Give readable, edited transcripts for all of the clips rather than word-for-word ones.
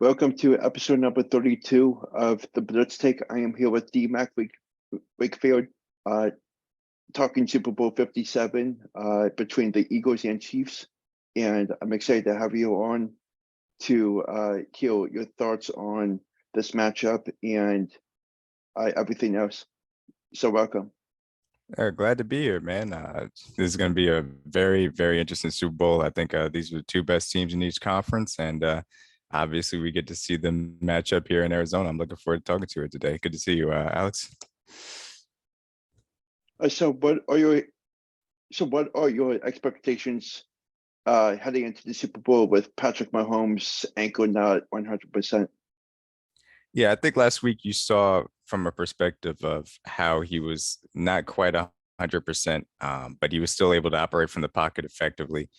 Welcome to episode number 32 of the Blitz Take. I am here with DMac Wakefield, talking Super Bowl 57 between the Eagles and Chiefs. And I'm excited to have you on to hear your thoughts on this matchup and everything else. So welcome. Glad to be here, man. This is going to be a very, very interesting Super Bowl. I think these are the two best teams in each conference, and obviously we get to see them match up here in Arizona. I'm looking forward to talking to you today. Good to see you, Alex. So what are your expectations heading into the Super Bowl with Patrick Mahomes' ankle not 100%? Yeah, I think last week you saw from a perspective of how he was not quite 100%, but he was still able to operate from the pocket effectively.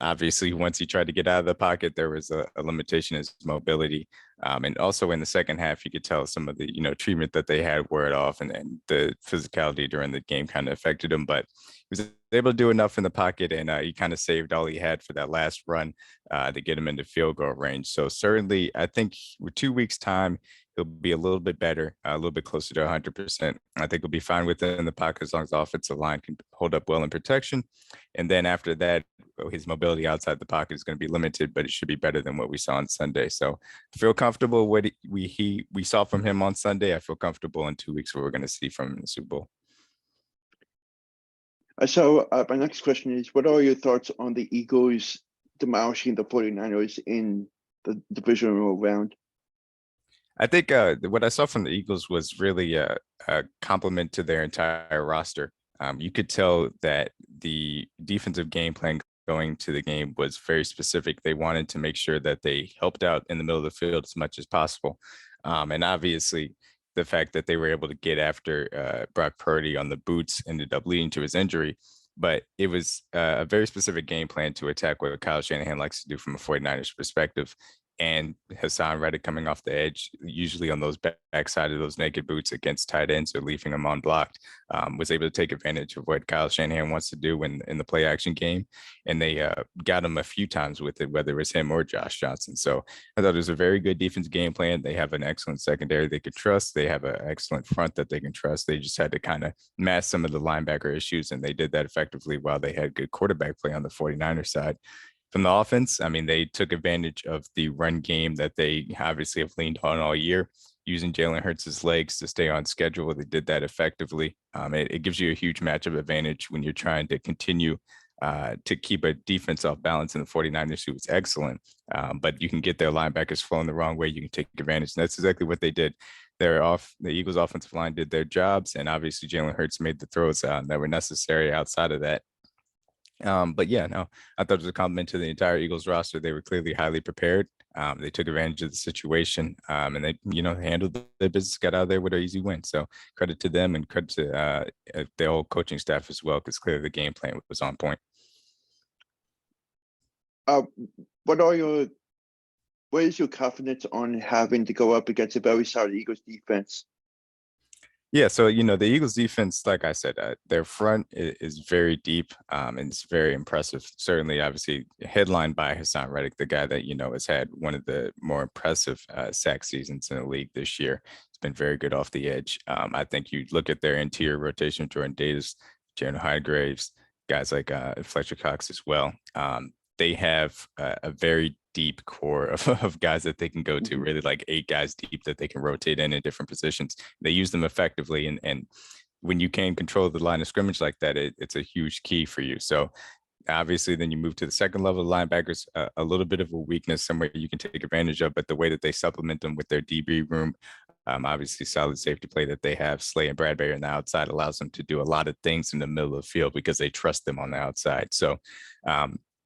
Obviously, once he tried to get out of the pocket, there was a limitation in his mobility. And also in the second half, you could tell some of the, treatment that they had wore it off, and the physicality during the game kind of affected him. But he was able to do enough in the pocket, and he kind of saved all he had for that last run to get him into field goal range. So certainly, I think with 2 weeks' time, he'll be a little bit better, a little bit closer to 100%. I think he'll be fine within the pocket as long as the offensive line can hold up well in protection. And then after that, his mobility outside the pocket is going to be limited, but it should be better than what we saw on Sunday. So I feel comfortable what we saw from him on Sunday. I feel comfortable in 2 weeks what we're going to see from him in the Super Bowl. So my next question is, what are your thoughts on the Eagles demolishing the 49ers in the divisional round? I think what I saw from the Eagles was really a compliment to their entire roster. You could tell that the defensive game plan going to the game was very specific. They wanted to make sure that they helped out in the middle of the field as much as possible. And obviously, the fact that they were able to get after Brock Purdy on the boots ended up leading to his injury. But it was a very specific game plan to attack what Kyle Shanahan likes to do from a 49ers perspective. And Hassan Reddick coming off the edge, usually on those backside of those naked boots against tight ends or leaving them unblocked, was able to take advantage of what Kyle Shanahan wants to do in the play action game. And they got him a few times with it, whether it was him or Josh Johnson. So I thought it was a very good defense game plan. They have an excellent secondary they could trust. They have an excellent front that they can trust. They just had to kind of mask some of the linebacker issues, and they did that effectively while they had good quarterback play on the 49ers side. From the offense, I mean, they took advantage of the run game that they obviously have leaned on all year, using Jalen Hurts' legs to stay on schedule. They did that effectively. It gives you a huge matchup advantage when you're trying to continue to keep a defense off balance in the 49ers, who was excellent. But you can get their linebackers flowing the wrong way. You can take advantage. And that's exactly what they did. The Eagles' offensive line did their jobs, and obviously Jalen Hurts made the throws that were necessary outside of that. But yeah, no, I thought it was a compliment to the entire Eagles roster. They were clearly highly prepared. They took advantage of the situation, and they, handled their business, got out of there with an easy win. So credit to them, and credit to the whole coaching staff as well, because clearly the game plan was on point. What is your confidence on having to go up against a very solid Eagles defense? Yeah, so the Eagles defense, like I said, their front is very deep, and it's very impressive. Certainly, obviously, headlined by Hassan Reddick, the guy that has had one of the more impressive sack seasons in the league this year. It's been very good off the edge. I think you look at their interior rotation: Jordan Davis, Jaren Highgraves, guys like Fletcher Cox as well. They have a very deep core of guys that they can go to, really like 8 guys deep that they can rotate in different positions. They use them effectively. And when you can control the line of scrimmage like that, it's a huge key for you. So obviously, then you move to the second level of linebackers, a little bit of a weakness somewhere you can take advantage of, but the way that they supplement them with their DB room, obviously solid safety play that they have, Slay and Bradbury on the outside, allows them to do a lot of things in the middle of the field because they trust them on the outside. So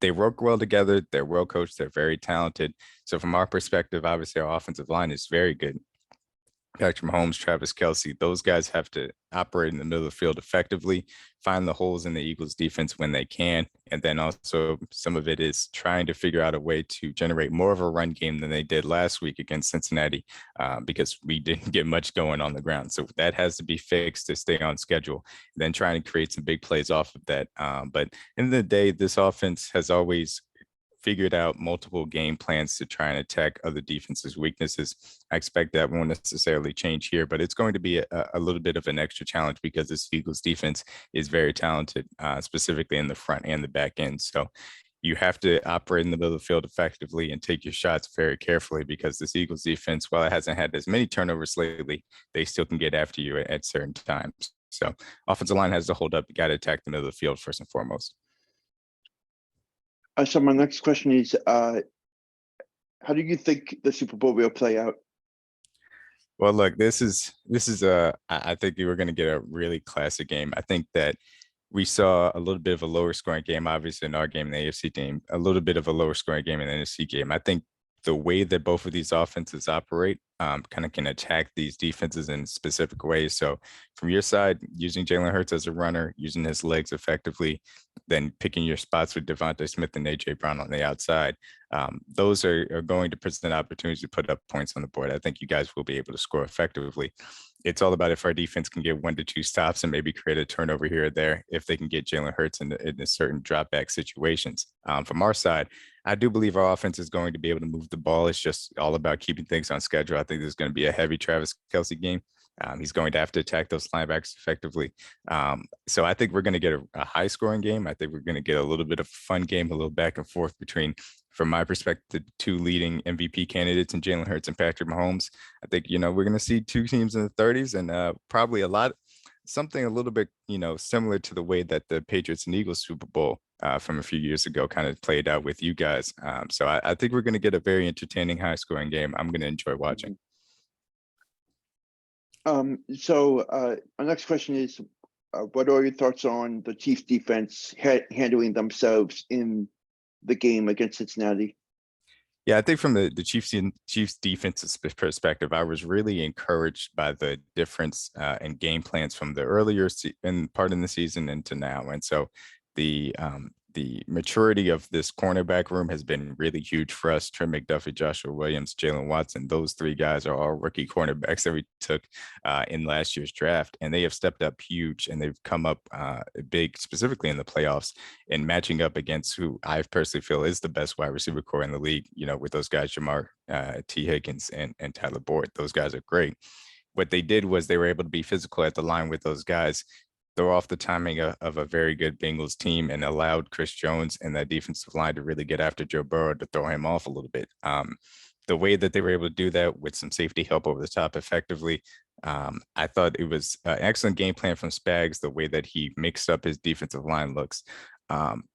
they work well together. They're well coached. They're very talented. So from our perspective, obviously our offensive line is very good. Patrick Mahomes, Travis Kelce, those guys have to operate in the middle of the field effectively, find the holes in the Eagles defense when they can. And then also some of it is trying to figure out a way to generate more of a run game than they did last week against Cincinnati, because we didn't get much going on the ground. So that has to be fixed to stay on schedule, and then trying to create some big plays off of that. But in the day, this offense has always figured out multiple game plans to try and attack other defenses' weaknesses. I expect that won't necessarily change here, but it's going to be a little bit of an extra challenge because this Eagles defense is very talented, specifically in the front and the back end. So you have to operate in the middle of the field effectively and take your shots very carefully because this Eagles defense, while it hasn't had as many turnovers lately, they still can get after you at certain times. So offensive line has to hold up. You got to attack the middle of the field first and foremost. So my next question is, how do you think the Super Bowl will play out? Well, look, this is I think we're going to get a really classic game. I think that we saw a little bit of a lower scoring game, obviously in our game, in the AFC game, a little bit of a lower scoring game in the NFC game. I think the way that both of these offenses operate kind of can attack these defenses in specific ways. So from your side, using Jalen Hurts as a runner, using his legs effectively, then picking your spots with Devontae Smith and AJ Brown on the outside, those are going to present opportunities to put up points on the board. I think you guys will be able to score effectively. It's all about if our defense can get 1 to 2 stops and maybe create a turnover here or there, if they can get Jalen Hurts in certain drop back situations. From our side, I do believe our offense is going to be able to move the ball. It's just all about keeping things on schedule. I think there's going to be a heavy Travis Kelce game. He's going to have to attack those linebackers effectively. So I think we're going to get a high scoring game. I think we're going to get a little bit of a fun game, a little back and forth between, from my perspective, the 2 leading MVP candidates in Jalen Hurts and Patrick Mahomes. I think, we're going to see 2 teams in the 30s and probably something a little bit, similar to the way that the Patriots and Eagles Super Bowl from a few years ago kind of played out with you guys. So I think we're going to get a very entertaining, high scoring game. I'm going to enjoy watching. My next question is, what are your thoughts on the Chiefs defense handling themselves in the game against Cincinnati? Yeah, I think from the Chiefs defense's perspective, I was really encouraged by the difference in game plans from the earlier part in the season into now. And so the maturity of this cornerback room has been really huge for us. Trent McDuffie, Joshua Williams, Jalen Watson, those 3 guys are all rookie cornerbacks that we took in last year's draft. And they have stepped up huge and they've come up big, specifically in the playoffs, and matching up against who I personally feel is the best wide receiver core in the league, with those guys, Jamar T. Higgins and Tyler Boyd. Those guys are great. What they did was they were able to be physical at the line with those guys, throw off the timing of a very good Bengals team, and allowed Chris Jones and that defensive line to really get after Joe Burrow to throw him off a little bit. The way that they were able to do that with some safety help over the top effectively, I thought it was an excellent game plan from Spags, the way that he mixed up his defensive line looks.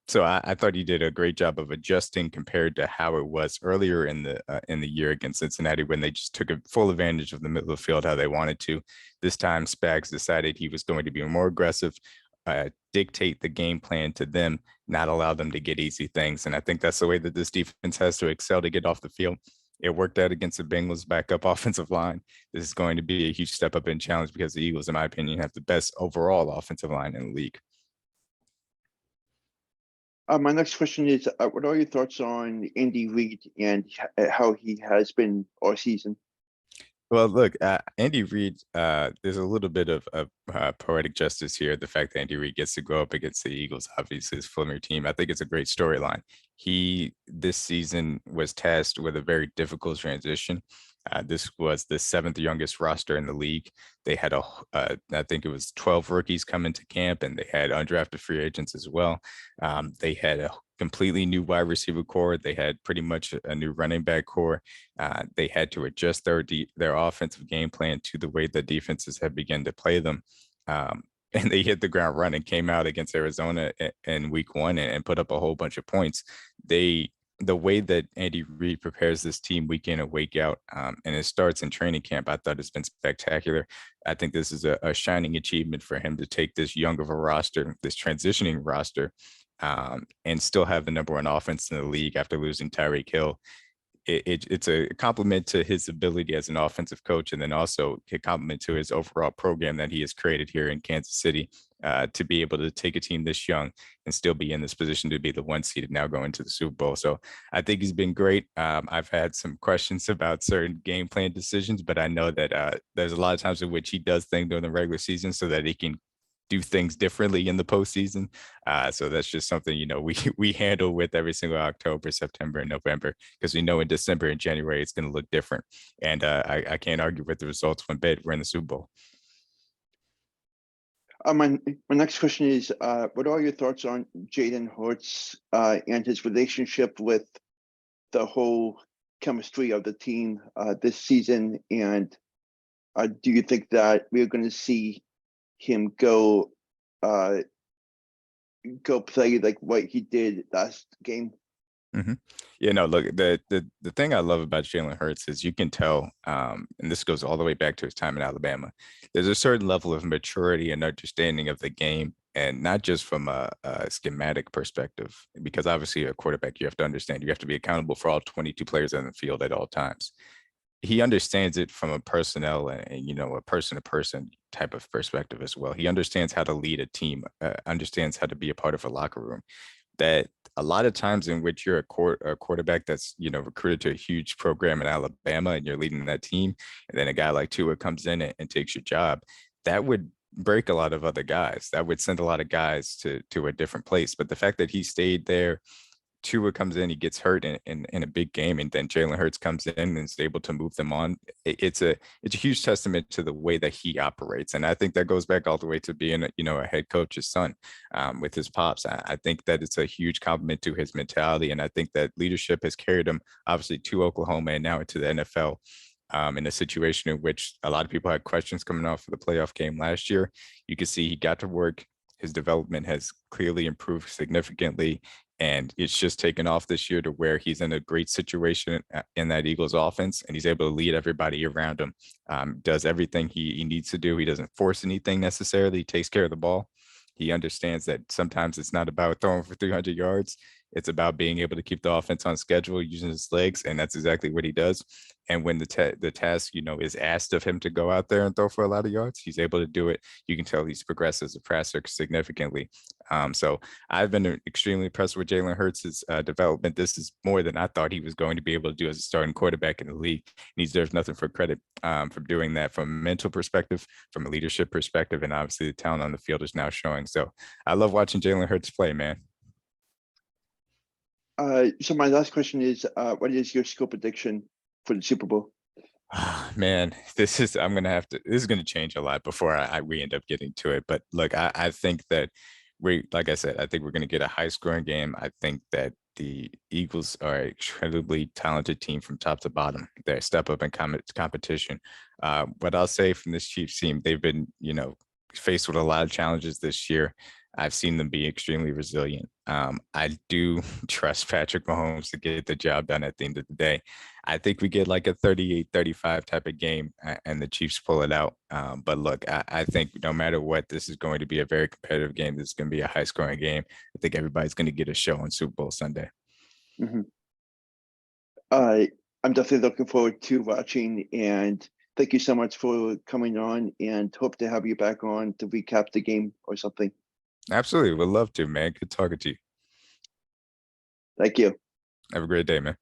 So I thought he did a great job of adjusting compared to how it was earlier in the year against Cincinnati, when they just took a full advantage of the middle of the field how they wanted to. This time, Spags decided he was going to be more aggressive, dictate the game plan to them, not allow them to get easy things. And I think that's the way that this defense has to excel to get off the field. It worked out against the Bengals' backup offensive line. This is going to be a huge step up in challenge because the Eagles, in my opinion, have the best overall offensive line in the league. My next question is, what are your thoughts on Andy Reid and how he has been all season? Well, look, Andy Reid, there's a little bit of poetic justice here. The fact that Andy Reid gets to go up against the Eagles, obviously his former team, I think it's a great storyline. He, this season, was tasked with a very difficult transition. This was the 7th youngest roster in the league. They had I think it was 12 rookies come into camp, and they had undrafted free agents as well. They had a completely new wide receiver core. They had pretty much a new running back core. They had to adjust their offensive game plan to the way the defenses have begun to play them. And they hit the ground running, came out against Arizona in week 1 and put up a whole bunch of points. The way that Andy Reid prepares this team week in and week out, and it starts in training camp, I thought it's been spectacular. I think this is a shining achievement for him to take this young of a roster, this transitioning roster, and still have the #1 offense in the league after losing Tyreek Hill. It's a compliment to his ability as an offensive coach, and then also a compliment to his overall program that he has created here in Kansas City, to be able to take a team this young and still be in this position to be the 1 seed and now go into the Super Bowl. So I think he's been great. I've had some questions about certain game plan decisions, but I know that there's a lot of times in which he does things during the regular season so that he can do things differently in the postseason. So that's just something, you know, we handle with every single October, September, and November, because we know in December and January it's going to look different. And I can't argue with the results when we're in the Super Bowl. My next question is, what are your thoughts on Jalen Hurts and his relationship with the whole chemistry of the team this season? And do you think that we're going to see him go play like what he did last game? Mm-hmm. Yeah, no, look, the thing I love about Jalen Hurts is you can tell, and this goes all the way back to his time in Alabama. There's a certain level of maturity and understanding of the game, and not just from a schematic perspective, because obviously a quarterback, you have to understand, you have to be accountable for all 22 players on the field at all times. He understands it from a personnel and you know, a person to person type of perspective as well. He understands how to lead a team, understands how to be a part of a locker room. That a lot of times in which you're a quarterback that's, you know, recruited to a huge program in Alabama and you're leading that team, and then a guy like Tua comes in and takes your job, that would break a lot of other guys. That would send a lot of guys to a different place. But the fact that he stayed there, Tua comes in, he gets hurt in a big game, and then Jalen Hurts comes in and is able to move them on. It's a huge testament to the way that he operates, and I think that goes back all the way to being a head coach's son with his pops. I think that it's a huge compliment to his mentality, and I think that leadership has carried him obviously to Oklahoma and now into the NFL. In a situation in which a lot of people had questions coming off of the playoff game last year, you can see he got to work. His development has clearly improved significantly. And it's just taken off this year to where he's in a great situation in that Eagles offense, and he's able to lead everybody around him, does everything he needs to do. He doesn't force anything necessarily. He takes care of the ball. He understands that sometimes it's not about throwing for 300 yards. It's about being able to keep the offense on schedule using his legs, and that's exactly what he does. And when the task, you know, is asked of him to go out there and throw for a lot of yards, he's able to do it. You can tell he's progressed as a passer significantly. So I've been extremely impressed with Jalen Hurts' development. This is more than I thought he was going to be able to do as a starting quarterback in the league. And he deserves nothing for credit for doing that from a mental perspective, from a leadership perspective, and obviously the talent on the field is now showing. So I love watching Jalen Hurts play, man. So my last question is, what is your score prediction for the Super Bowl? Man, this is going to change a lot before we end up getting to it. But look, I think that like I said, I think we're going to get a high scoring game. I think that the Eagles are an incredibly talented team from top to bottom. They step up in competition. What I'll say from this Chiefs team, they've been, you know, faced with a lot of challenges this year. I've seen them be extremely resilient. I do trust Patrick Mahomes to get the job done at the end of the day. I think we get like a 38-35 type of game and the Chiefs pull it out. But look, I think no matter what, this is going to be a very competitive game. This is going to be a high scoring game. I think everybody's going to get a show on Super Bowl Sunday. Mm-hmm. I'm definitely looking forward to watching, and thank you so much for coming on, and hope to have you back on to recap the game or something. Absolutely. Would love to, man. Good talking to you. Thank you. Have a great day, man.